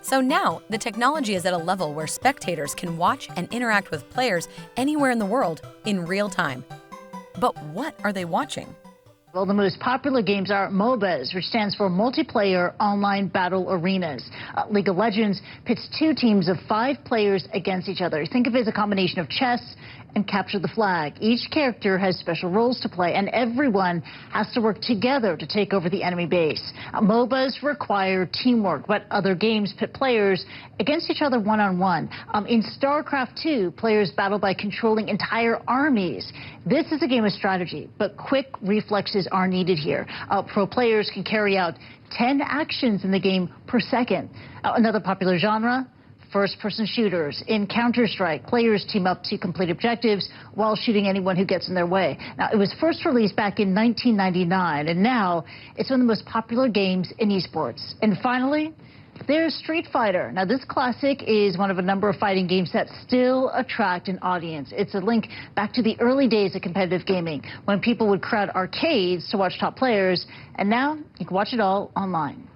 So now, the technology is at a level where spectators can watch and interact with players anywhere in the world in real time. But what are they watching? Well, the most popular games are MOBAs, which stands for Multiplayer Online Battle Arenas. League of Legends pits two teams of 5 players against each other. Think of it as a combination of chess and capture the flag. Each character has special roles to play, and everyone has to work together to take over the enemy base. MOBAs require teamwork, but other games pit players against each other one-on-one. In StarCraft 2, players battle by controlling entire armies. This is a game of strategy, but quick reflexes are needed here. Pro players can carry out 10 actions in the game per second. Another popular genre, first-person shooters. In Counter-Strike, players team up to complete objectives while shooting anyone who gets in their way. Now, it was first released back in 1999, and now it's one of the most popular games in esports. And finally, there's Street Fighter. Now, this classic is one of a number of fighting games that still attract an audience. It's a link back to the early days of competitive gaming, when people would crowd arcades to watch top players, and now you can watch it all online.